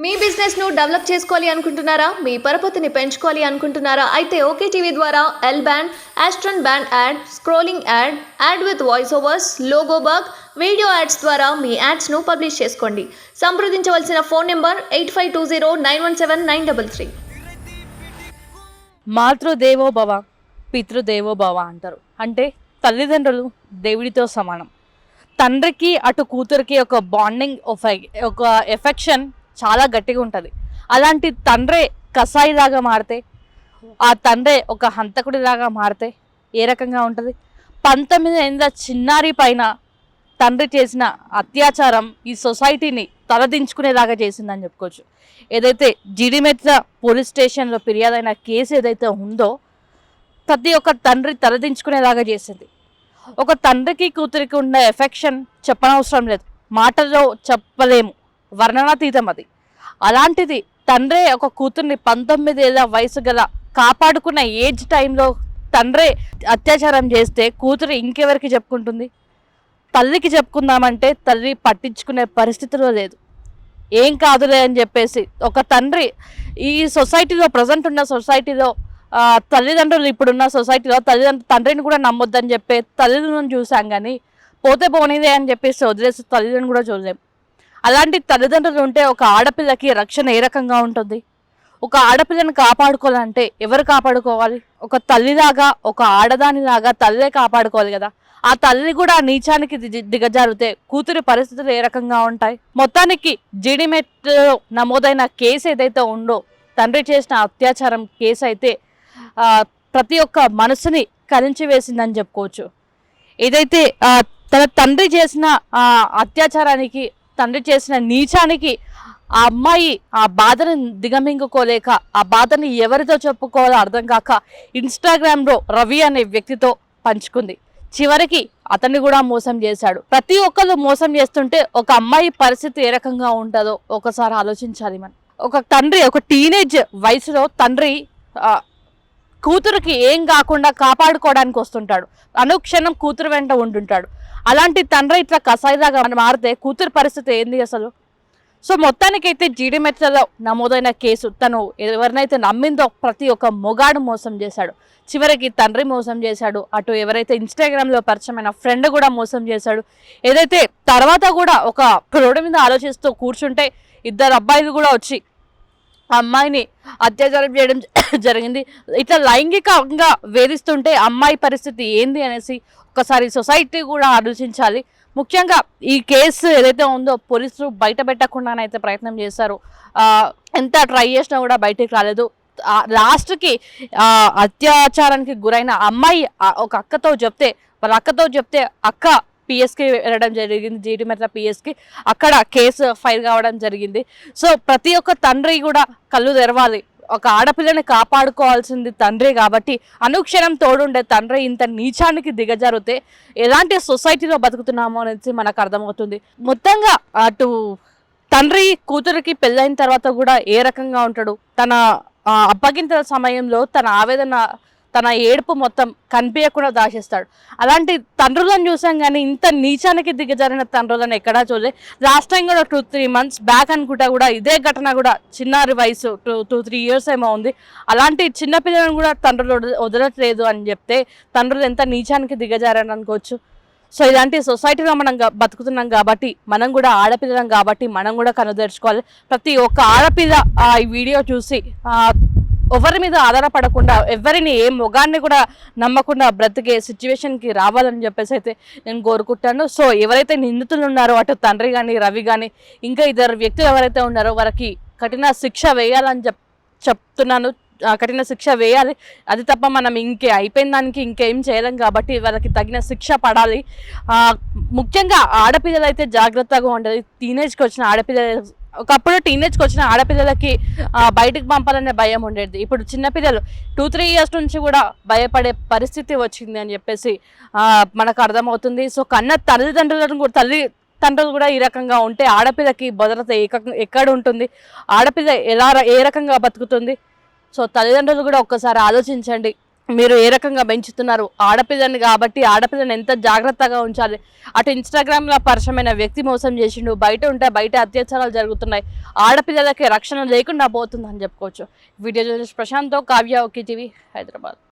మీ business ను develop చేసుకోవాలి అనుకుంటున్నారా? మీ పరపతిని పెంచుకోవాలి అనుకుంటున్నారా? అయితే ఓకే టీవీ ద్వారా L band, aston band ad, scrolling ad, ad with voice overs, logo bug, video ads ద్వారా మీ యాడ్స్ ను పబ్లిష్ చేసుకోండి. సంప్రదించవలసిన ఫోన్ నెంబర్ 8520917933. మాతృదేవో భవ పితృదేవో భవ అంటారు. అంటే తల్లిదండ్రులు దేవుడితో సమానం. తండ్రికి అటు కూతురికి ఒక బాండింగ్, ఒక ఎఫెక్షన్ చాలా గట్టిగా ఉంటుంది. అలాంటి తండ్రే కసాయిలాగా మారితే, ఆ తండ్రే ఒక హంతకుడిలాగా మారితే ఏ రకంగా ఉంటుంది? 19 ఏళ్ళ చిన్నారి పైన తండ్రి చేసిన అత్యాచారం ఈ సొసైటీని తలదించుకునేలాగా చేసిందని చెప్పుకోవచ్చు. ఏదైతే జీడిమెట్ల పోలీస్ స్టేషన్లో ఫిర్యాదైన కేసు ఏదైతే ఉందో ప్రతి ఒక్క తండ్రి తలదించుకునేలాగా చేసింది. ఒక తండ్రికి కూతురికి ఉన్న ఎఫెక్షన్ చెప్పనవసరం లేదు, మాటల్లో చెప్పలేము, వర్ణనాతీతం అది. అలాంటిది తండ్రే ఒక కూతుర్ని 19 ఏళ్ళ వయసు గల కాపాడుకున్న ఏజ్ టైంలో తండ్రే అత్యాచారం చేస్తే కూతురు ఇంకెవరికి చెప్పుకుంటుంది? తల్లికి చెప్పుకుందామంటే తల్లి పట్టించుకునే పరిస్థితిలో లేదు. ఏం కాదులే అని చెప్పేసి ఒక తండ్రి ఈ సొసైటీలో, ప్రజెంట్ ఉన్న సొసైటీలో తల్లిదండ్రులు, ఇప్పుడున్న సొసైటీలో తండ్రిని కూడా నమ్మొద్దని చెప్పే తల్లిదండ్రులను చూసాం, కానీ పోతే పోనీదే అని చెప్పేసి వదిలేసి తల్లిదండ్రులు కూడా చూడలేము. అలాంటి తల్లిదండ్రులు ఉంటే ఒక ఆడపిల్లకి రక్షణ ఏ రకంగా ఉంటుంది? ఒక ఆడపిల్లని కాపాడుకోవాలంటే ఎవరు కాపాడుకోవాలి? ఒక తల్లిలాగా, ఒక ఆడదానిలాగా తల్లే కాపాడుకోవాలి కదా. ఆ తల్లి కూడా నీచానికి దిగజారితే కూతురి పరిస్థితులు ఏ రకంగా ఉంటాయి? మొత్తానికి జీడిమెట్లో నమోదైన కేసు ఏదైతే ఉందో, తండ్రి చేసిన అత్యాచారం కేసు అయితే ప్రతి ఒక్క మనసుని కలించి వేసిందని చెప్పుకోవచ్చు. ఏదైతే తన తండ్రి చేసిన అత్యాచారానికి, తండ్రి చేసిన నీచానికి ఆ అమ్మాయి ఆ బాధను దిగమింగుకోలేక, ఆ బాధని ఎవరితో చెప్పుకోవాలో అర్థం కాక ఇన్స్టాగ్రామ్లో రవి అనే వ్యక్తితో పంచుకుంది. చివరికి అతన్ని కూడా మోసం చేశాడు. ప్రతి ఒక్కరు మోసం చేస్తుంటే ఒక అమ్మాయి పరిస్థితి ఏ రకంగా ఉంటుందో ఒకసారి ఆలోచించాలి మనం. ఒక తండ్రి, ఒక టీనేజ్ వయసులో తండ్రి కూతురికి ఏం కాకుండా కాపాడుకోవడానికి వస్తుంటాడు, అనుక్షణం కూతురు వెంట ఉంటుంటాడు. అలాంటి తండ్రి ఇట్లా కసాయిలాగా మారితే కూతురు పరిస్థితి ఏంది అసలు? సో మొత్తానికైతే జీడిమెట్లలో నమోదైన కేసు, తను ఎవరినైతే నమ్మిందో ప్రతి ఒక్క మొగాడు మోసం చేశాడు. చివరికి తండ్రి మోసం చేశాడు, అటు ఎవరైతే ఇన్స్టాగ్రామ్లో పరిచయమైన ఫ్రెండ్ కూడా మోసం చేశాడు. ఏదైతే తర్వాత కూడా ఒక రోడ్డు మీద ఆలోచిస్తూ కూర్చుంటే ఇద్దరు అబ్బాయిలు కూడా వచ్చి ఆ అమ్మాయిని అత్యాచారం చేయడం జరిగింది. ఇట్లా లైంగికంగా వేధిస్తుంటే అమ్మాయి పరిస్థితి ఏంది అనేసి ఒకసారి సొసైటీ కూడా ఆలోచించాలి. ముఖ్యంగా ఈ కేసు ఏదైతే ఉందో పోలీసులు బయట పెట్టకుండానైతే ప్రయత్నం చేశారు. ఎంత ట్రై చేసినా కూడా బయటికి రాలేదు. లాస్ట్కి అత్యాచారానికి గురైన అమ్మాయి ఒక అక్కతో చెప్తే, వాళ్ళ అక్కతో చెప్తే అక్క పిఎస్కి వెళ్ళడం జరిగింది, జీడిమెట్ల పిఎస్కి. అక్కడ కేసు ఫైల్ కావడం జరిగింది. సో ప్రతి ఒక్క తండ్రి కూడా కళ్ళు తెరవాలి. ఒక ఆడపిల్లని కాపాడుకోవాల్సింది తండ్రి కాబట్టి అనుక్షణం తోడుండే తండ్రి ఇంత నీచానికి దిగజారితే ఎలాంటి సొసైటీలో బతుకుతున్నామో అనేది మనకు అర్థమవుతుంది. మొత్తంగా అటు తండ్రి కూతురికి పెళ్ళైన తర్వాత కూడా ఏ రకంగా ఉంటాడు? తన అప్పగింతల సమయంలో తన ఆవేదన, తన ఏడుపు మొత్తం కనిపించకుండా దాచేస్తాడు. అలాంటి తండ్రులను చూసాం, కానీ ఇంత నీచానికి దిగజారిన తండ్రులను ఎక్కడా చూడలే. లాస్ట్ టైం కూడా 2-3 months బ్యాక్ అనుకుంటా కూడా ఇదే ఘటన కూడా, చిన్నారి వయసు 2-3 years ఏమో ఉంది. అలాంటి చిన్నపిల్లలను కూడా తండ్రులు వదలట్లేదు అని చెప్తే తండ్రులు ఎంత నీచానికి దిగజారని అనుకోవచ్చు. సో ఇలాంటి సొసైటీలో మనం బతుకుతున్నాం కాబట్టి, మనం కూడా ఆడపిల్లలం కాబట్టి మనం కూడా కనుదర్చుకోవాలి. ప్రతి ఒక్క ఆడపిల్ల ఈ వీడియో చూసి ఎవరి మీద ఆధారపడకుండా, ఎవరిని ఏ మొగాన్ని కూడా నమ్మకుండా బ్రతికే సిచ్యువేషన్కి రావాలని చెప్పేసి అయితే నేను కోరుకుంటాను. సో ఎవరైతే నిందితులు ఉన్నారో, అటు తండ్రి కానీ, రవి కానీ, ఇంకా ఇద్దరు వ్యక్తులు ఎవరైతే ఉన్నారో వారికి కఠిన శిక్ష వేయాలని చెప్తున్నాను. కఠిన శిక్ష వేయాలి. అది తప్ప మనం అయిపోయిన దానికి ఇంకేం చేయలేం కాబట్టి వాళ్ళకి తగిన శిక్ష పడాలి. ముఖ్యంగా ఆడపిల్లలు అయితే జాగ్రత్తగా ఉండాలి. టీనేజ్కి వచ్చిన ఆడపిల్లలు, ఒకప్పుడు టీనేజ్కి వచ్చిన ఆడపిల్లలకి బయటకు పంపాలనే భయం ఉండేది. ఇప్పుడు చిన్నపిల్లలు 2-3 years నుంచి కూడా భయపడే పరిస్థితి వచ్చింది అని చెప్పేసి మనకు అర్థమవుతుంది. సో కన్న తల్లిదండ్రులను కూడా, తండ్రులు కూడా ఈ రకంగా ఉంటే ఆడపిల్లకి భద్రత ఎక్కడ ఉంటుంది? ఆడపిల్ల ఏ రకంగా బతుకుతుంది? సో తల్లిదండ్రులు కూడా ఒక్కసారి ఆలోచించండి. మీరు ఏ రకంగా పెంచుతున్నారు? ఆడపిల్లని కాబట్టి ఆడపిల్లని ఎంత జాగ్రత్తగా ఉంచాలి? అటు ఇన్స్టాగ్రామ్లో పరిచయమైన వ్యక్తి మోసం చేసిండు, బయట ఉంటే బయట అత్యాచారాలు జరుగుతున్నాయి, ఆడపిల్లలకి రక్షణ లేకుండా పోతుందని చెప్పుకోవచ్చు. వీడియో జర్నలిస్ట్ ప్రశాంత్తో కావ్య, OK టీవీ, హైదరాబాద్.